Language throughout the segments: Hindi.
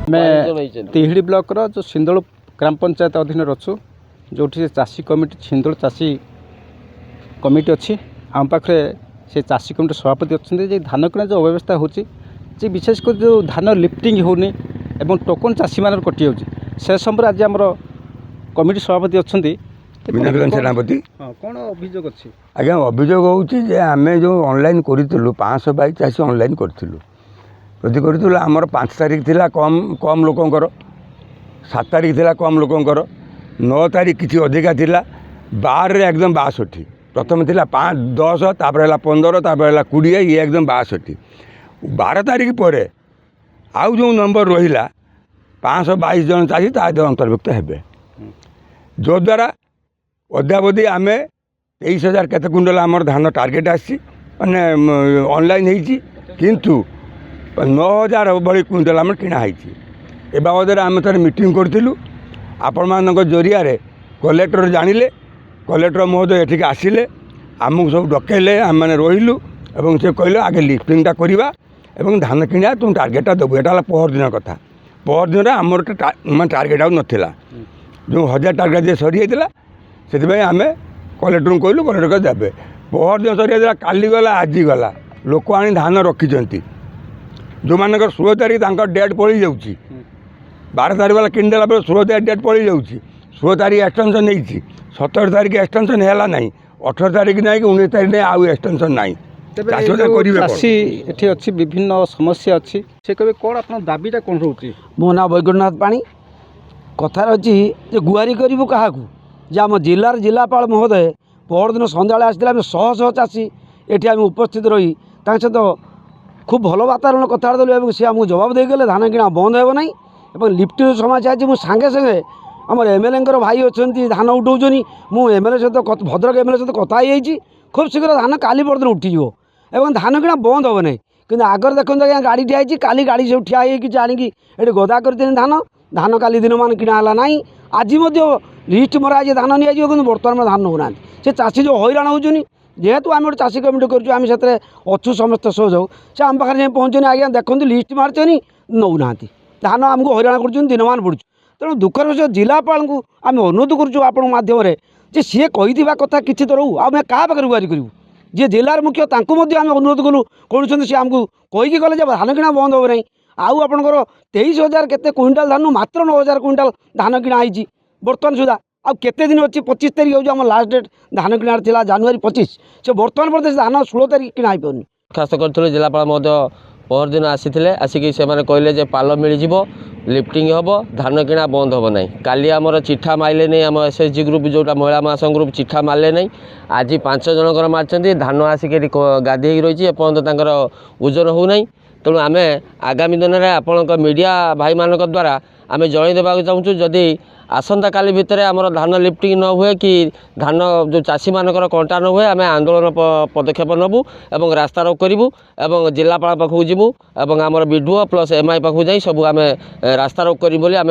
मैं तिहिड़ी ब्लॉक रो जो सिंदोल ग्राम पंचायत अधीन अच्छु जो चाषी कमिटी सिंदोल चाषी कमिटी अच्छी आम पाखे से चाषी कमिटी सभापति अच्छा धान किणा जो अव्यवस्था होची विशेषकर जो धान लिफ्टिंग होनी एवं टोकन चाषी मान कटि से समय आज आम कमिटी सभापति अच्छा सेनापति कौन अभियोग अच्छी आज्ञा अभियोग होचे आम जो ऑनलाइन करूँ 522 चाषी ऑनलाइन करूँ जदि करूँ आमर 5 तारीख थिला कम कम लोकंकर 7 तारीख थिला कम लोकंकर 9 तारीख किसी अधिका थिला 12 एकदम 62 प्रथम थिला 5 10 तापर है 15 तापर है 20 ये एकदम 62 12 तारीख पर आउ जो नंबर रहा 522 जन चाषी अंतर्भुक्त हेबे जो द्वारा अद्यावधि आम 23,000 केते कुंडल आमर धान टार्गेट आसी ऑनलाइन होती किंतु 9,000 भली कुंटल आम किणाई ए बाबद आम थोड़े मीटिंग करूँ आपण मान जरिया कलेक्टर जानिले कलेक्टर महोदय एठिक आसिले आमको सब डकैले आम मैंने रहिलु एवं से कहले आगे लिफ्टिंगटा करवा एवं धान किणा तुम टार्गेटा देबू एटा पहर दिन कथा पहर दिन आमर टार्गेट आउ नाला जो 1000 टार्गेट जे सरी जाता से आम कलेक्टर कहलु कलेक्टर देवे पहर दिन सरी जाता काली गला आज गला लोक आनी धान रखिंट जो मान 16 तारीख डेट पड़ी जाऊँगी 12 तारीख वाला किणदेला 16 तारीख डेट पड़ी जाऊँगी 16 तारीख एक्सटेंशन नहीं 17 तारीख एक्सटेंशन है ना 18 तारीख ना कि 19 तारीख ना आउ एक्सटेंशन ना चाषी ये अच्छी विभिन्न समस्या अच्छी से कहे कौन आप दाबीटा कौन रोचे मो ना वैकुंठनाथ पाणी कथार अच्छी गुहारी करूँ क्या जे आम जिलार जिलापाल महोदय परदिन सन्ध्या आसते शह शह चाषी ये आम उपस्थित रही सहित खूब भल वातावरण कथबार्ता देलु सी आमको जवाब देगले धान किणा बंद हो ना लिफ्ट समस्या अच्छी मुझे सांगे सांगे आम एमएलए भाई अच्छा धान उठाऊँ मुझे एमएलए सहित भद्रक एमएलए सहित कथी खूब शीघ्र धान काली परदिन उठिज एवं धान किणा बंद हो ना कि आगर देखते आज्ञा गाड़ी ठिया काली गाड़ी सब ठिया आनिकी ये गदा कर धान धान काली दिन मान किणा ना आज लिस्ट मरा धान नि बर्तमान धान नौना से चाषी जो हैरान होनी जेहेतु आम गोटे चाषी कमिटी करें से अच्छु समस्त सहयोग से आम पाखे जाए पहुँचनी आज्ञा देखते लिस्ट मार्चनी नौना धान आमको हैरान कर दिनमान पड़ू तेणु दुखर विषय जिलापाल को आम अनुरोध करूँ मध्यम जे सी कही कथा किसी तो रो आम क्या पाखे गुहारी करूँ जी जिलार मुख्य आम अनुरोध कलु कौन सी आमको कहीकि गले धान किणा बंद हो ना आउ आपंकर 23,000 केते क्विंटाल धान मात्र 9,000 क्विंटाल धान किणा आई बर्तमान सुधा आउ केते दिन अच्छी 25 तारीख हो लास्ट डेट धान किणार थिला जनवरी 25 से बर्तमान पर धान 16 तारीख किणा आई पारनी दरखास्त करथिले जिलापाल महोदय पहर दिन आसीथिले आसिक से कहले पाल मिल लिफ्टिंग हम धान किणा बंद हम ना काली आमर चिठा मारे नहीं आम एसएचजी ग्रुप जोटा महिला महासंघ ग्रुप चिठा मारे नहीं आज 5 जनकर मार्चंती धान आसिक गाधे रही एपर्तंत ओजन हो ना तेणु आम आगामी दिन में आपण मीडिया भाई मान द्वारा आम जनईदेवा चाहूँ जदि आसंता काली भितर आमर धान लिफ्टिंग न हुए कि धान जो चाषी मानकर कंटा न हुए आम आंदोलन पदक्षेप नबू एवं रास्ता रोक करूँ एवं जिलापाल पाखक जीवू एवं आमर विडुओ प्लस एमआई पाखक जाई सब आम रास्ता रोक करूँ आम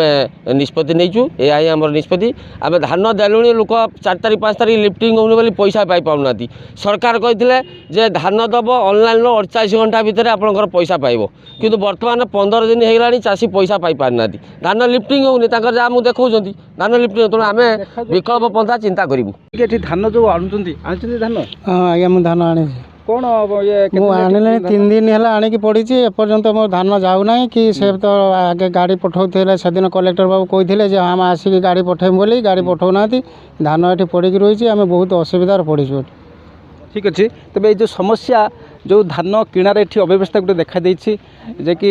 निष्पत्ति नहींचु यह आमर निष्पत्ति आम धान देलु लोक 4 तारीख 5 तारीख लिफ्टिंग होनी पैसा पाई पाऊना सरकार कहते धान दब ऑनलाइन 48 घंटा भितर आपंकर पैसा पाइब किंतु बर्तमान 15 दिन होगा चाषी पैसा पाई पारना धान लिफ्टिंग होनी जहाँ मुझे देखा धान लिफ्टिंग तेणु आम विकल्प पंथा चिंता करूँ धान जो आणुंट धान हाँ आज्ञा मुझे धान आनी कौन आने 3 दिन है आणिकी पड़ी एपर्तंत मोर धान जाऊना कि से तो आगे गाड़ी पठाऊे से दिन कलेक्टर बाबू कहते आम आसिक गाड़ी पठेम बोली गाड़ी पठाऊना धान ये पड़ी रही आम बहुत असुविधार पड़ू ठीक अच्छे तेज ये जो समस्या जो धान किणार ये अव्यवस्था गोटे देखा देछि जे कि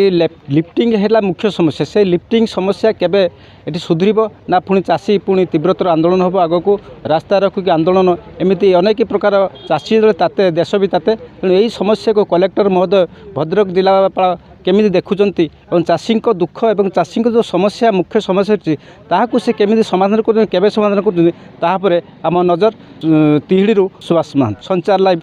लिफ्टिंग है मुख्य समस्या से लिफ्टिंग समस्या केबे ये सुधरब ना पुणी चाषी पुणी तीव्रतर आंदोलन हम आग को रास्ता रखिक आंदोलन एमती अनेक प्रकार चाषी ताते देश भी ताते तेणु यही समस्या को कलेक्टर महोदय भद्रक जिलापाल केमी देखुंट और चाषी दुख और चाषी जो समस्या मुख्य समस्या अच्छी ताकू से केमी समाधान कर समाधान कर आम नजर तिहिड़ी सुभाष महांत संचार लाइव।